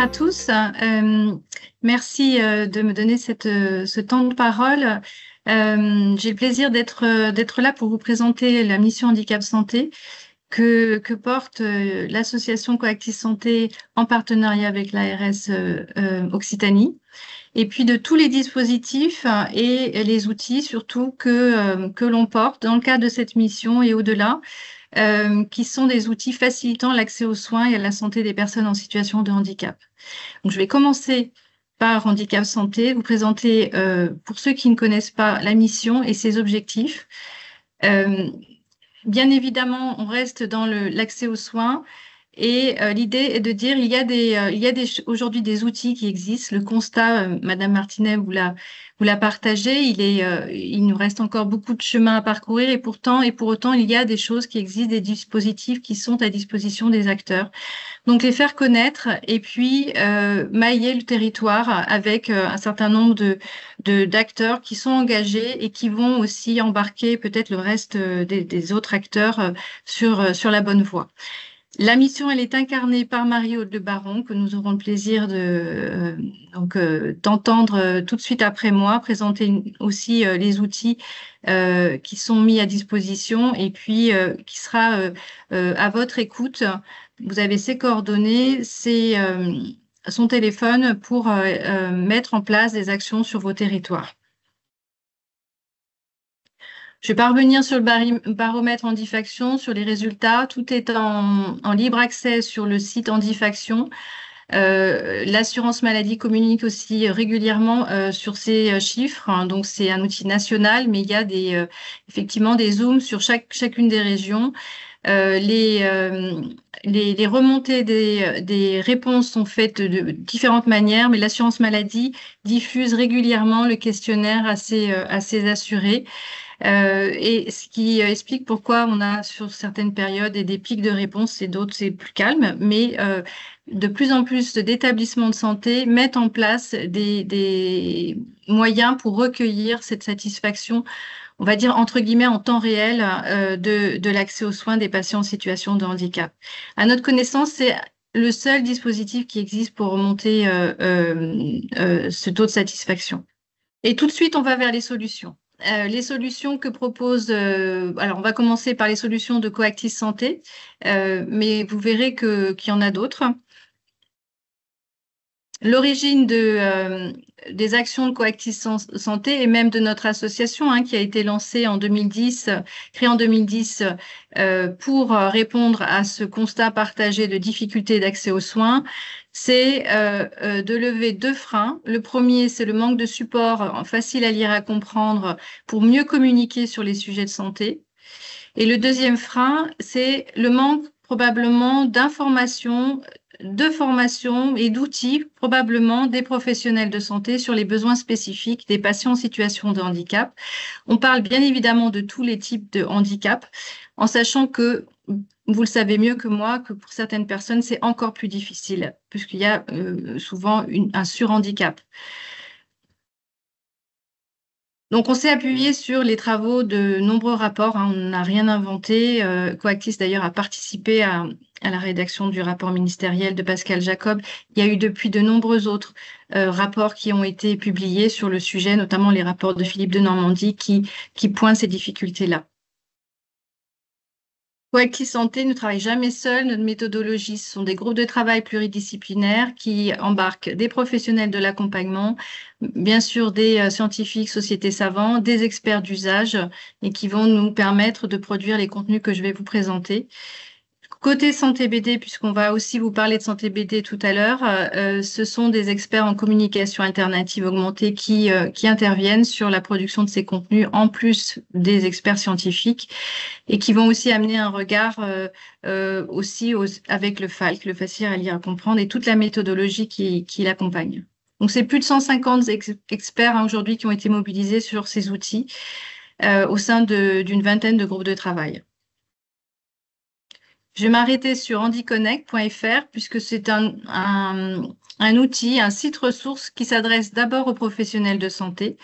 à tous. Merci de me donner ce temps de parole. J'ai le plaisir d'être là pour vous présenter la mission Handicap Santé que porte l'association Coactis Santé en partenariat avec l'ARS Occitanie. Et puis de tous les dispositifs et les outils surtout que l'on porte dans le cadre de cette mission et au-delà. Qui sont des outils facilitant l'accès aux soins et à la santé des personnes en situation de handicap. Donc, je vais commencer par Handicap Santé, vous présenter, pour ceux qui ne connaissent pas, la mission et ses objectifs. Bien évidemment, on reste dans l'accès aux soins. Et l'idée est de dire il y a aujourd'hui des outils qui existent. Le constat, Madame Martinet vous l'a partagé. Il nous reste encore beaucoup de chemin à parcourir et pour autant, il y a des choses qui existent, des dispositifs qui sont à disposition des acteurs. Donc les faire connaître et puis mailler le territoire avec un certain nombre d'acteurs qui sont engagés et qui vont aussi embarquer peut-être le reste des autres acteurs sur la bonne voie. La mission, elle est incarnée par Marie-Aude Le Baron, que nous aurons le plaisir d'entendre tout de suite après moi, présenter aussi les outils qui sont mis à disposition et puis qui sera à votre écoute. Vous avez ses coordonnées, son téléphone pour mettre en place des actions sur vos territoires. Je vais pas revenir sur le baromètre Handifaction, sur les résultats. Tout est en libre accès sur le site Handifaction. L'assurance maladie communique aussi régulièrement sur ces chiffres. Hein, donc, c'est un outil national, mais il y a effectivement des zooms sur chacune des régions. Les remontées des réponses sont faites de différentes manières, mais l'assurance maladie diffuse régulièrement le questionnaire à ses assurés. Et ce qui explique pourquoi on a sur certaines périodes des pics de réponse et d'autres c'est plus calme, mais de plus en plus d'établissements de santé mettent en place des moyens pour recueillir cette satisfaction, on va dire entre guillemets en temps réel, de l'accès aux soins des patients en situation de handicap. À notre connaissance, c'est le seul dispositif qui existe pour remonter ce taux de satisfaction. Et tout de suite, on va vers les solutions. Les solutions que propose, alors on va commencer par les solutions de Coactis Santé, mais vous verrez qu'il y en a d'autres. L'origine des actions de Coactis Santé et même de notre association qui a été lancée en 2010, créée en 2010 pour répondre à ce constat partagé de difficultés d'accès aux soins, c'est de lever deux freins. Le premier, c'est le manque de support facile à lire et à comprendre pour mieux communiquer sur les sujets de santé. Et le deuxième frein, c'est le manque probablement d'informations, de formation et d'outils, probablement des professionnels de santé sur les besoins spécifiques des patients en situation de handicap. On parle bien évidemment de tous les types de handicap, en sachant que vous le savez mieux que moi, que pour certaines personnes, c'est encore plus difficile, puisqu'il y a souvent un surhandicap. Donc, on s'est appuyé sur les travaux de nombreux rapports. On n'a rien inventé. Coactis, d'ailleurs, a participé à la rédaction du rapport ministériel de Pascal Jacob. Il y a eu depuis de nombreux autres rapports qui ont été publiés sur le sujet, notamment les rapports de Philippe de Normandie qui pointent ces difficultés-là. Coactis Santé ne travaille jamais seul. Notre méthodologie, ce sont des groupes de travail pluridisciplinaires qui embarquent des professionnels de l'accompagnement, bien sûr des scientifiques, sociétés savantes, des experts d'usage et qui vont nous permettre de produire les contenus que je vais vous présenter. Côté santé BD, puisqu'on va aussi vous parler de santé BD tout à l'heure, ce sont des experts en communication alternative augmentée qui interviennent sur la production de ces contenus, en plus des experts scientifiques, et qui vont aussi amener un regard aussi avec le FALC, le facile à lire à comprendre, et toute la méthodologie qui l'accompagne. Donc, c'est plus de 150 experts aujourd'hui qui ont été mobilisés sur ces outils au sein d'une vingtaine de groupes de travail. Je vais m'arrêter sur handyconnect.fr puisque c'est un outil, un site ressource qui s'adresse d'abord aux professionnels de santé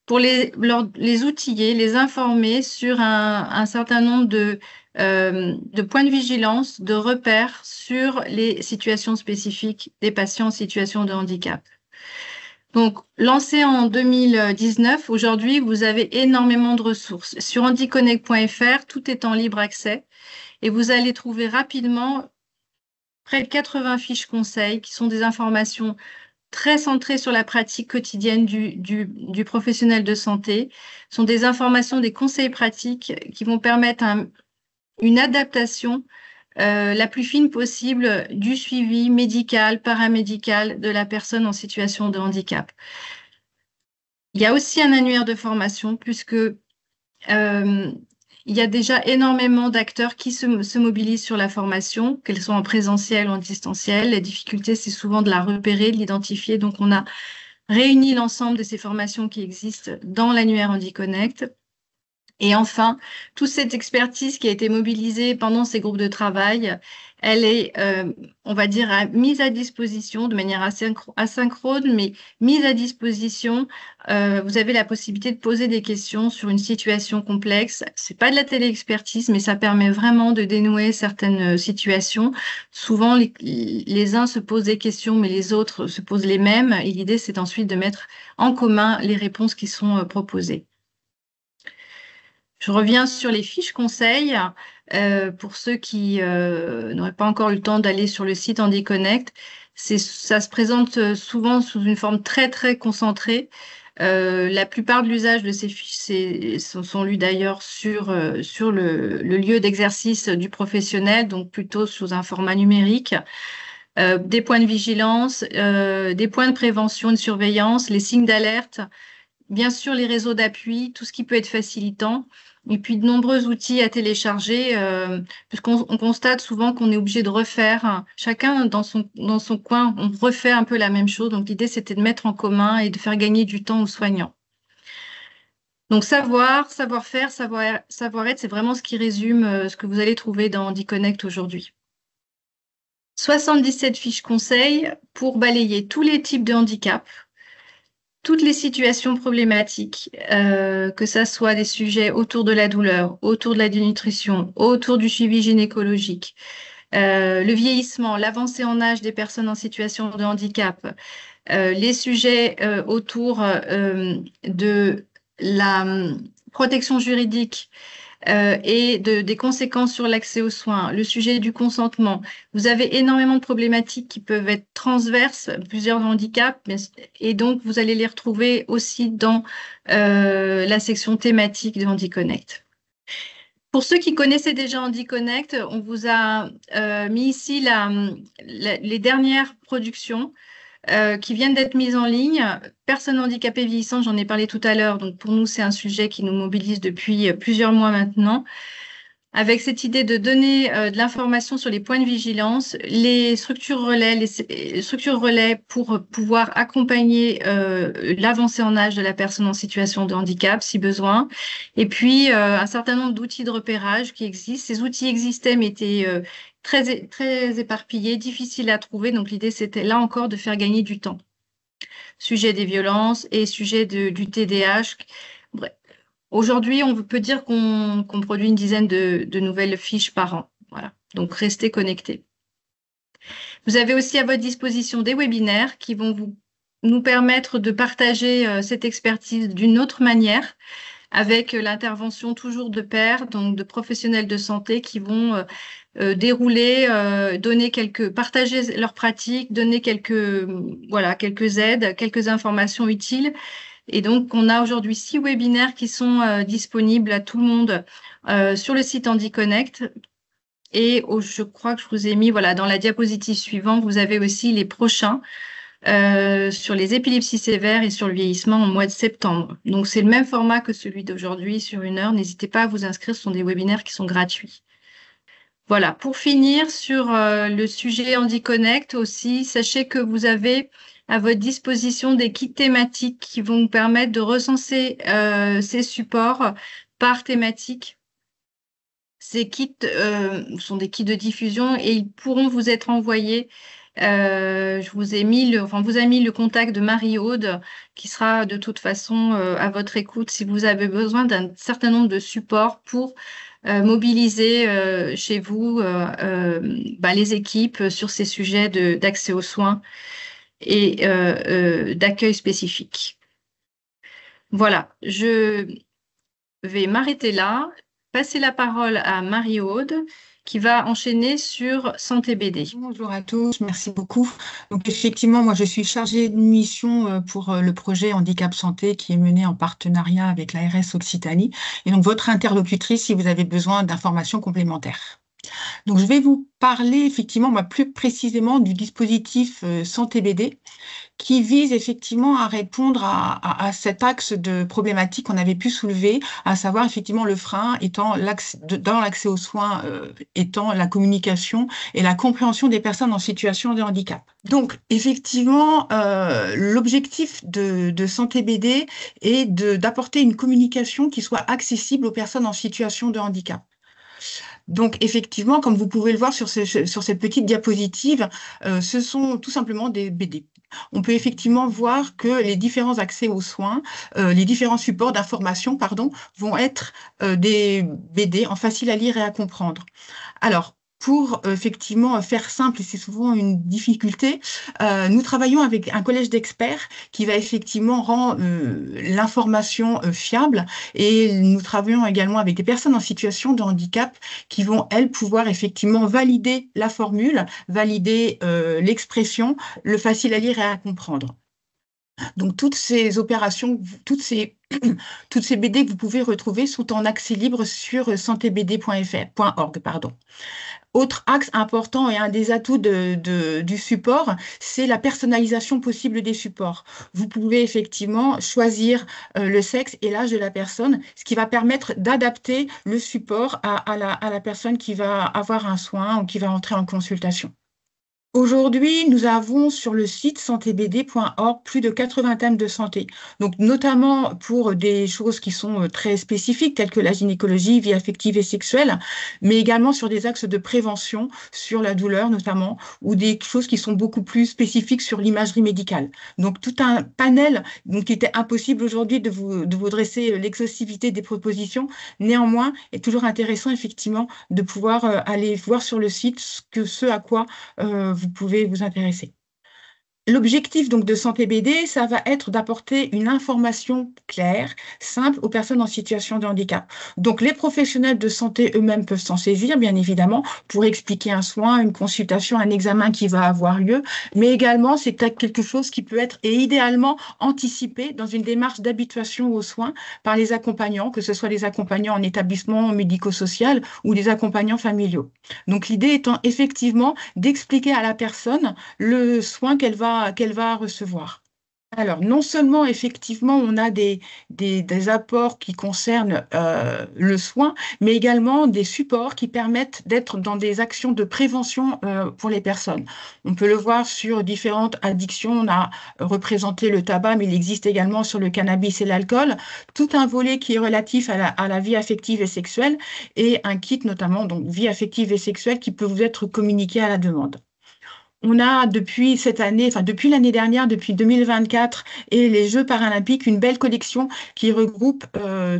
pour les outiller, les informer sur un certain nombre de points de vigilance, de repères sur les situations spécifiques des patients en situation de handicap. Donc, lancé en 2019, aujourd'hui, vous avez énormément de ressources. Sur handyconnect.fr, tout est en libre accès et vous allez trouver rapidement près de 80 fiches conseils qui sont des informations très centrées sur la pratique quotidienne du professionnel de santé. Ce sont des informations, des conseils pratiques qui vont permettre une adaptation la plus fine possible du suivi médical, paramédical de la personne en situation de handicap. Il y a aussi un annuaire de formation puisque il y a déjà énormément d'acteurs qui se mobilisent sur la formation, qu'elles soient en présentiel ou en distanciel. La difficulté, c'est souvent de la repérer, de l'identifier. Donc, on a réuni l'ensemble de ces formations qui existent dans l'annuaire HandiConnect. Et enfin, toute cette expertise qui a été mobilisée pendant ces groupes de travail, elle est, on va dire, mise à disposition de manière asynchrone, mais mise à disposition. Vous avez la possibilité de poser des questions sur une situation complexe. C'est pas de la téléexpertise, mais ça permet vraiment de dénouer certaines situations. Souvent, les uns se posent des questions, mais les autres se posent les mêmes. Et l'idée, c'est ensuite de mettre en commun les réponses qui sont proposées. Je reviens sur les fiches conseils pour ceux qui n'auraient pas encore eu le temps d'aller sur le site HandiConnect. Ça se présente souvent sous une forme très, très concentrée. La plupart de l'usage de ces fiches sont lus d'ailleurs sur le lieu d'exercice du professionnel, donc plutôt sous un format numérique. Des points de vigilance, des points de prévention et de surveillance, les signes d'alerte, bien sûr les réseaux d'appui, tout ce qui peut être facilitant. Et puis de nombreux outils à télécharger, puisqu'on constate souvent qu'on est obligé de refaire, chacun dans son coin, on refait un peu la même chose. Donc l'idée, c'était de mettre en commun et de faire gagner du temps aux soignants. Donc savoir-faire, savoir-être, c'est vraiment ce qui résume ce que vous allez trouver dans HandiConnect aujourd'hui. 77 fiches conseils pour balayer tous les types de handicap, toutes les situations problématiques, que ça soit des sujets autour de la douleur, autour de la dénutrition, autour du suivi gynécologique, le vieillissement, l'avancée en âge des personnes en situation de handicap, les sujets autour de la protection juridique, et des conséquences sur l'accès aux soins, le sujet du consentement. Vous avez énormément de problématiques qui peuvent être transverses, plusieurs handicaps, et donc vous allez les retrouver aussi dans la section thématique de HandiConnect. Pour ceux qui connaissaient déjà HandiConnect, on vous a mis ici les dernières productions qui viennent d'être mises en ligne. Personnes handicapées vieillissantes, j'en ai parlé tout à l'heure. Donc, pour nous, c'est un sujet qui nous mobilise depuis plusieurs mois maintenant. Avec cette idée de donner de l'information sur les points de vigilance, les structures relais pour pouvoir accompagner l'avancée en âge de la personne en situation de handicap, si besoin. Et puis, un certain nombre d'outils de repérage qui existent. Ces outils existaient, mais étaient très éparpillés, difficiles à trouver. Donc, l'idée, c'était là encore de faire gagner du temps. Sujet des violences et sujet du TDAH. Bref. Aujourd'hui, on peut dire qu'on produit une dizaine de nouvelles fiches par an. Voilà. Donc, restez connectés. Vous avez aussi à votre disposition des webinaires qui vont nous permettre de partager cette expertise d'une autre manière, avec l'intervention toujours de pairs, donc de professionnels de santé qui vont dérouler, partager leurs pratiques, donner quelques aides, quelques informations utiles. Et donc, on a aujourd'hui 6 webinaires qui sont disponibles à tout le monde sur le site HandiConnect. Et je crois que je vous ai mis, voilà, dans la diapositive suivante, vous avez aussi les prochains sur les épilepsies sévères et sur le vieillissement au mois de septembre. Donc, c'est le même format que celui d'aujourd'hui sur 1 heure. N'hésitez pas à vous inscrire, ce sont des webinaires qui sont gratuits. Voilà, pour finir sur le sujet HandiConnect aussi, sachez que vous avez à votre disposition des kits thématiques qui vont vous permettre de recenser ces supports par thématique. Ces kits sont des kits de diffusion et ils pourront vous être envoyés. Je vous ai mis le contact de Marie-Aude qui sera de toute façon à votre écoute si vous avez besoin d'un certain nombre de supports pour mobiliser chez vous les équipes sur ces sujets d'accès aux soins et d'accueil spécifique. Voilà, je vais m'arrêter là, passer la parole à Marie-Aude qui va enchaîner sur Santé BD. Bonjour à tous, merci beaucoup. Donc effectivement, moi je suis chargée de mission pour le projet Handicap Santé qui est mené en partenariat avec l'ARS Occitanie et donc votre interlocutrice si vous avez besoin d'informations complémentaires. Donc je vais vous parler effectivement moi, plus précisément du dispositif Santé BD qui vise effectivement à répondre à cet axe de problématique qu'on avait pu soulever, à savoir effectivement le frein étant dans l'accès aux soins étant la communication et la compréhension des personnes en situation de handicap. Donc effectivement, l'objectif de Santé BD est d'apporter une communication qui soit accessible aux personnes en situation de handicap. Donc, effectivement, comme vous pouvez le voir sur cette petite diapositive, ce sont tout simplement des BD. On peut effectivement voir que les différents accès aux soins, les différents supports d'information, pardon, vont être des BD en facile à lire et à comprendre. Alors, pour effectivement faire simple, et c'est souvent une difficulté, nous travaillons avec un collège d'experts qui va effectivement rendre l'information fiable et nous travaillons également avec des personnes en situation de handicap qui vont, elles, pouvoir effectivement valider la formule, valider l'expression, le facile à lire et à comprendre. Donc, toutes ces opérations, toutes ces BD que vous pouvez retrouver sont en accès libre sur santébd.org, pardon. Autre axe important et un des atouts du support, c'est la personnalisation possible des supports. Vous pouvez effectivement choisir le sexe et l'âge de la personne, ce qui va permettre d'adapter le support à la personne qui va avoir un soin ou qui va entrer en consultation. Aujourd'hui, nous avons sur le site santébd.org plus de 80 thèmes de santé, donc notamment pour des choses qui sont très spécifiques, telles que la gynécologie, vie affective et sexuelle, mais également sur des axes de prévention, sur la douleur notamment, ou des choses qui sont beaucoup plus spécifiques sur l'imagerie médicale. Donc tout un panel qui était impossible aujourd'hui de vous dresser l'exhaustivité des propositions. Néanmoins, est toujours intéressant effectivement de pouvoir aller voir sur le site ce à quoi vous pouvez vous intéresser. L'objectif donc de Santé BD, ça va être d'apporter une information claire, simple aux personnes en situation de handicap. Donc les professionnels de santé eux-mêmes peuvent s'en saisir, bien évidemment, pour expliquer un soin, une consultation, un examen qui va avoir lieu, mais également c'est quelque chose qui peut être et idéalement anticipé dans une démarche d'habituation aux soins par les accompagnants, que ce soit les accompagnants en établissement médico-social ou les accompagnants familiaux. Donc l'idée étant effectivement d'expliquer à la personne le soin qu'elle va recevoir. Alors, non seulement, effectivement, on a des apports qui concernent le soin, mais également des supports qui permettent d'être dans des actions de prévention pour les personnes. On peut le voir sur différentes addictions. On a représenté le tabac, mais il existe également sur le cannabis et l'alcool. Tout un volet qui est relatif à la vie affective et sexuelle et un kit notamment, donc vie affective et sexuelle, qui peut vous être communiqué à la demande. On a depuis cette année, enfin depuis l'année dernière, depuis 2024 et les Jeux paralympiques, une belle collection qui regroupe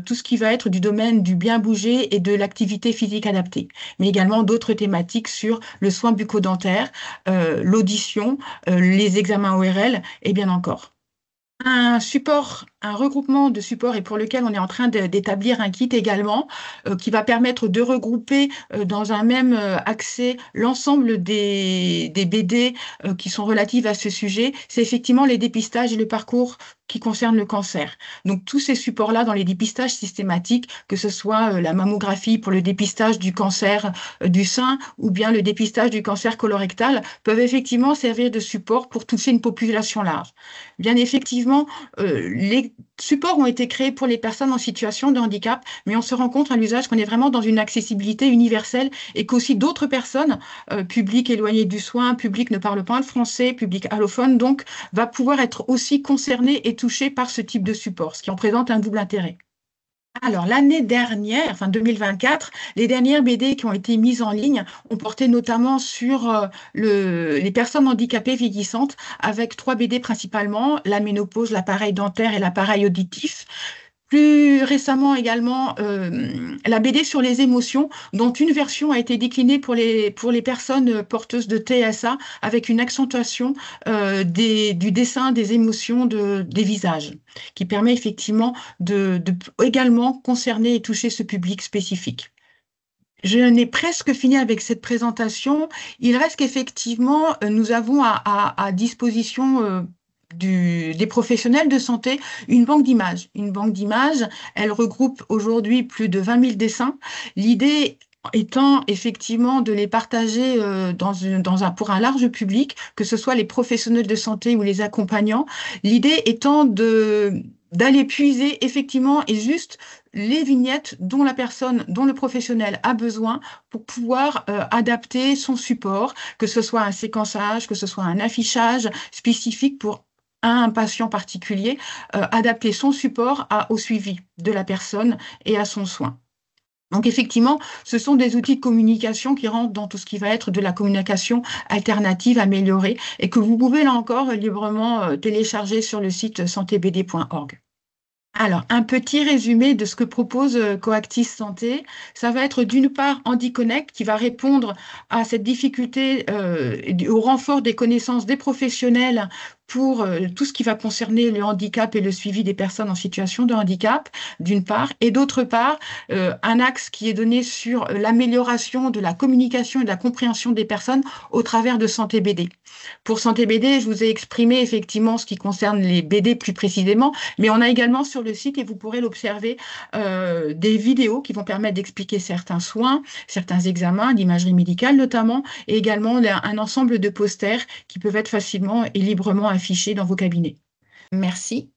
tout ce qui va être du domaine du bien bouger et de l'activité physique adaptée, mais également d'autres thématiques sur le soin bucco-dentaire, l'audition, les examens ORL et bien encore. Un support, un regroupement de supports et pour lequel on est en train d'établir un kit également qui va permettre de regrouper dans un même accès l'ensemble des BD qui sont relatives à ce sujet. C'est effectivement les dépistages et le parcours qui concernent le cancer. Donc tous ces supports-là dans les dépistages systématiques, que ce soit la mammographie pour le dépistage du cancer du sein ou bien le dépistage du cancer colorectal, peuvent effectivement servir de support pour toucher une population large. Bien effectivement, les supports ont été créés pour les personnes en situation de handicap, mais on se rend compte à l'usage qu'on est vraiment dans une accessibilité universelle et qu'aussi d'autres personnes, public éloigné du soin, public ne parle pas le français, public allophone, donc va pouvoir être aussi concerné et touché par ce type de support, ce qui en présente un double intérêt. Alors, l'année dernière, enfin 2024, les dernières BD qui ont été mises en ligne ont porté notamment sur les personnes handicapées vieillissantes, avec 3 BD principalement, la ménopause, l'appareil dentaire et l'appareil auditif. Plus récemment également, la BD sur les émotions, dont une version a été déclinée pour les personnes porteuses de TSA avec une accentuation du dessin des émotions des visages, qui permet effectivement de également concerner et toucher ce public spécifique. Je n'ai presque fini avec cette présentation. Il reste qu'effectivement, nous avons à disposition des professionnels de santé une banque d'images. Une banque d'images, elle regroupe aujourd'hui plus de 20 000 dessins. L'idée étant effectivement de les partager pour un large public, que ce soit les professionnels de santé ou les accompagnants. L'idée étant d'aller puiser effectivement et juste les vignettes dont la personne, dont le professionnel a besoin pour pouvoir adapter son support, que ce soit un séquençage, que ce soit un affichage spécifique pour un patient particulier, adapter son support au suivi de la personne et à son soin. Donc effectivement, ce sont des outils de communication qui rentrent dans tout ce qui va être de la communication alternative améliorée et que vous pouvez là encore librement télécharger sur le site santébd.org. Alors, un petit résumé de ce que propose Coactis Santé. Ça va être d'une part HandiConnect qui va répondre à cette difficulté au renfort des connaissances des professionnels pour tout ce qui va concerner le handicap et le suivi des personnes en situation de handicap, d'une part, et d'autre part, un axe qui est donné sur l'amélioration de la communication et de la compréhension des personnes au travers de Santé BD. Pour Santé BD, je vous ai exprimé effectivement ce qui concerne les BD plus précisément, mais on a également sur le site, et vous pourrez l'observer, des vidéos qui vont permettre d'expliquer certains soins, certains examens, d'imagerie médicale notamment, et également un ensemble de posters qui peuvent être facilement et librement affichés dans vos cabinets. Merci.